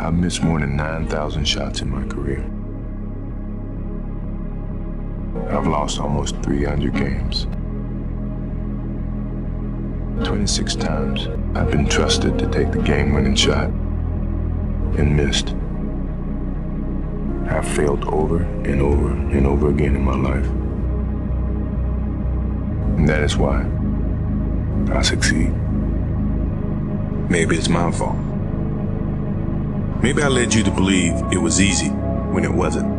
I've missed more than 9,000 shots in my career. I've lost almost 300 games. 26 times I've been trusted to take the game-winning shot and missed. I've failed over and over and over again in my life. And that is why I succeed. Maybe it's my fault. Maybe I led you to believe it was easy when it wasn't.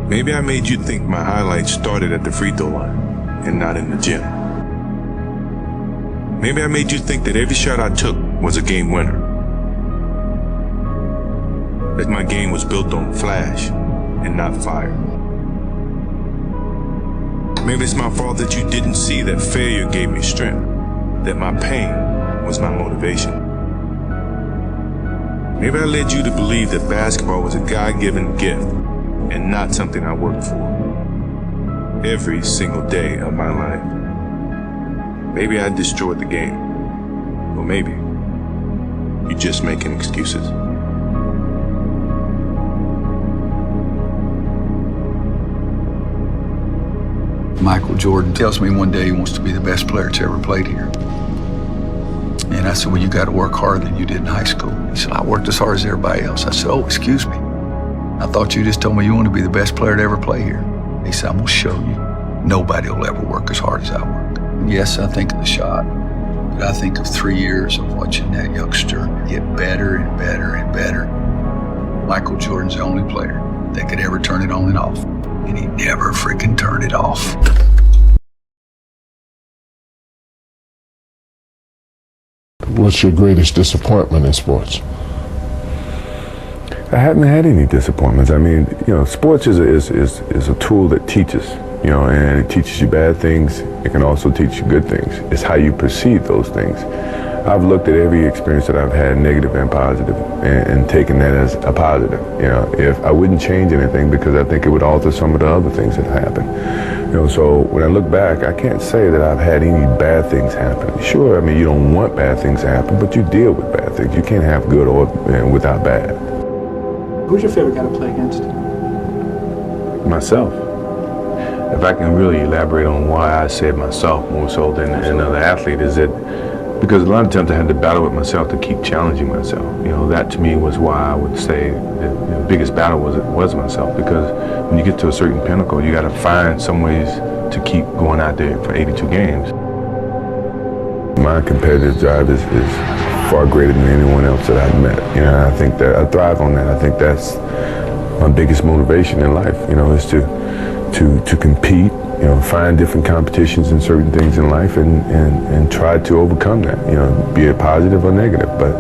Maybe I made you think my highlights started at the free throw line and not in the gym. Maybe I made you think that every shot I took was a game winner. That my game was built on flash and not fire. Maybe it's my fault that you didn't see that failure gave me strength, that my pain was my motivation. Maybe I led you to believe that basketball was a God-given gift and not something I worked for every single day of my life. Maybe I destroyed the game. Or maybe you're just making excuses. Michael Jordan tells me one day he wants to be the best player that's ever played here. And I said, well, you got to work harder than you did in high school. He said, I worked as hard as everybody else. I said, oh, excuse me. I thought you just told me you want to be the best player to ever play here. He said, I'm going to show you. Nobody will ever work as hard as I work. Yes, I think of the shot, but I think of 3 years of watching that youngster get better and better and better. Michael Jordan's the only player that could ever turn it on and off, and he never freaking turned it off. What's your greatest disappointment in sports? I haven't had any disappointments. I mean, sports is a tool that teaches, and it teaches you bad things. It can also teach you good things. It's how you perceive those things. I've looked at every experience that I've had, negative and positive, and taken that as a positive. If I wouldn't change anything because I think it would alter some of the other things that happened. So when I look back, I can't say that I've had any bad things happen. Sure, I mean, you don't want bad things to happen, but you deal with bad things. You can't have good or without bad. Who's your favorite guy to play against? Myself. If I can really elaborate on why I said myself more so than another athlete, is that because a lot of times I had to battle with myself to keep challenging myself. That to me was why I would say the biggest battle was myself, because when you get to a certain pinnacle, you got to find some ways to keep going out there for 82 games. My competitive drive is far greater than anyone else that I've met. I think that I thrive on that. I think that's my biggest motivation in life, is to compete, find different competitions in certain things in life and try to overcome that, be it positive or negative. But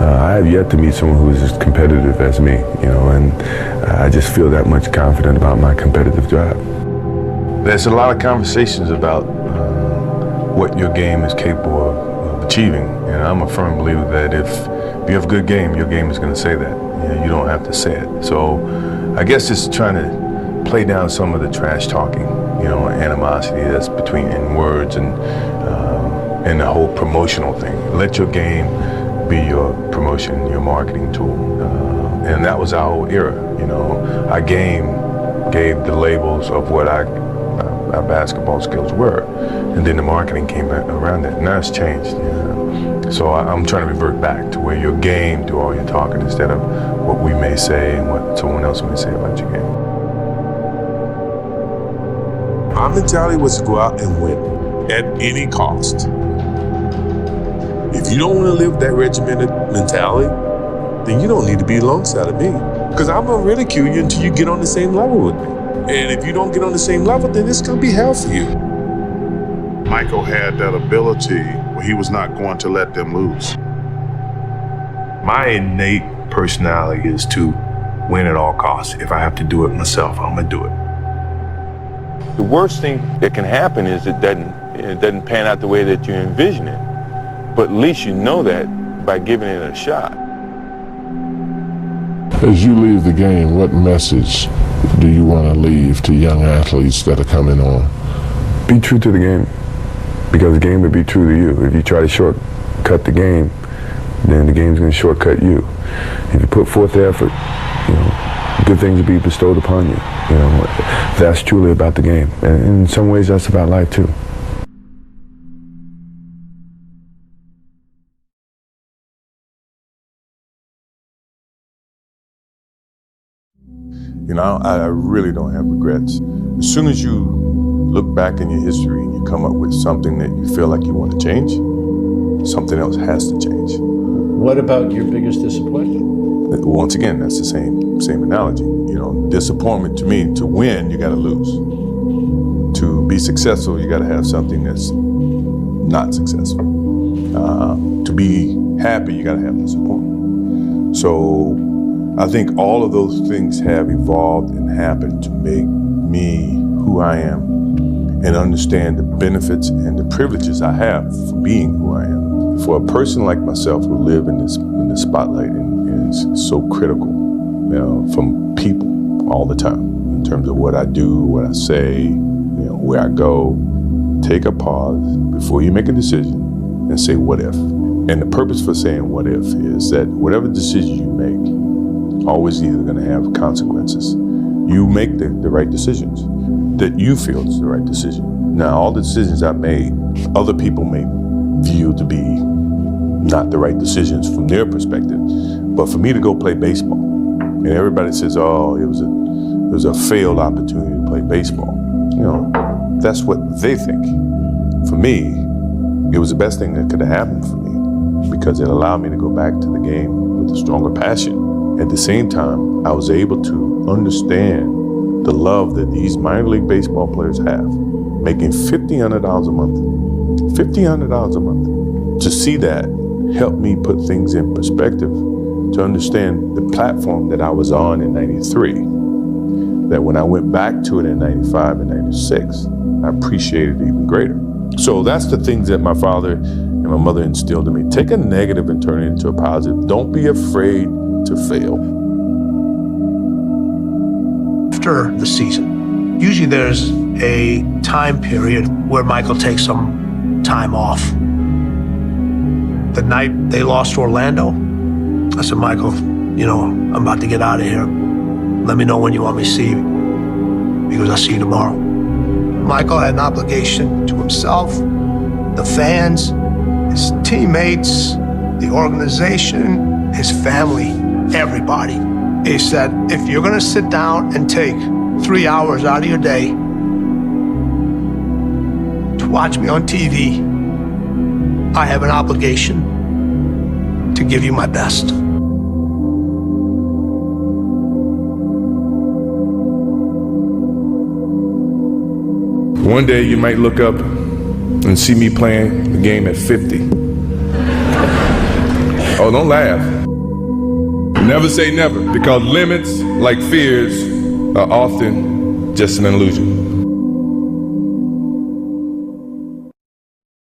I have yet to meet someone who is as competitive as me, and I just feel that much confident about my competitive drive. There's a lot of conversations about what your game is capable of achieving, and I'm a firm believer that if you have a good game, your game is going to say that. You don't have to say it. So I guess just trying to play down some of the trash talking, animosity that's in words and the whole promotional thing. Let your game be your promotion, your marketing tool. And that was our whole era, Our game gave the labels of what our basketball skills were. And then the marketing came around that. Now it's changed. So I'm trying to revert back to where your game do all your talking instead of what we may say and what someone else may say about your game. My mentality was to go out and win at any cost. If you don't want to live that regimented mentality, then you don't need to be alongside of me. Because I'm going to ridicule you until you get on the same level with me. And if you don't get on the same level, then it's going to be hell for you. Michael had that ability where he was not going to let them lose. My innate personality is to win at all costs. If I have to do it myself, I'm going to do it. The worst thing that can happen is it doesn't pan out the way that you envision it. But at least you know that by giving it a shot. As you leave the game, what message do you want to leave to young athletes that are coming on? Be true to the game, because the game will be true to you. If you try to shortcut the game, then the game's going to shortcut you. If you put forth the effort, good things will be bestowed upon you. That's truly about the game. And in some ways, that's about life too. I really don't have regrets. As soon as you look back in your history and you come up with something that you feel like you want to change, something else has to change. What about your biggest disappointment? Once again, that's the same analogy. Disappointment to me, to win, you got to lose. To be successful, you got to have something that's not successful. To be happy, you got to have disappointment. So I think all of those things have evolved and happened to make me who I am and understand the benefits and the privileges I have for being who I am. For a person like myself who live in this spotlight and is so critical, from people all the time in terms of what I do, what I say, where I go, take a pause before you make a decision and say, what if? And the purpose for saying what if is that whatever decision you make, always either going to have consequences. You make the right decisions that you feel is the right decision. Now, all the decisions I made, other people may view to be not the right decisions from their perspective. But for me to go play baseball, and everybody says, oh, it was a failed opportunity to play baseball. That's what they think. For me, it was the best thing that could have happened for me because it allowed me to go back to the game with a stronger passion. At the same time, I was able to understand the love that these minor league baseball players have, making $1,500 a month. $1,500 a month. To see that helped me put things in perspective, to understand the platform that I was on in '93, that when I went back to it in '95 and '96, I appreciated it even greater. So that's the things that my father and my mother instilled in me. Take a negative and turn it into a positive. Don't be afraid to fail. After the season, usually there's a time period where Michael takes some time off. The night they lost to Orlando, I said, Michael, I'm about to get out of here. Let me know when you want me to see you, because I'll see you tomorrow. Michael had an obligation to himself, the fans, his teammates, the organization, his family, everybody. He said, if you're gonna sit down and take 3 hours out of your day to watch me on TV, I have an obligation to give you my best. One day you might look up and see me playing the game at 50. Oh, don't laugh. Never say never, because limits, like fears, are often just an illusion.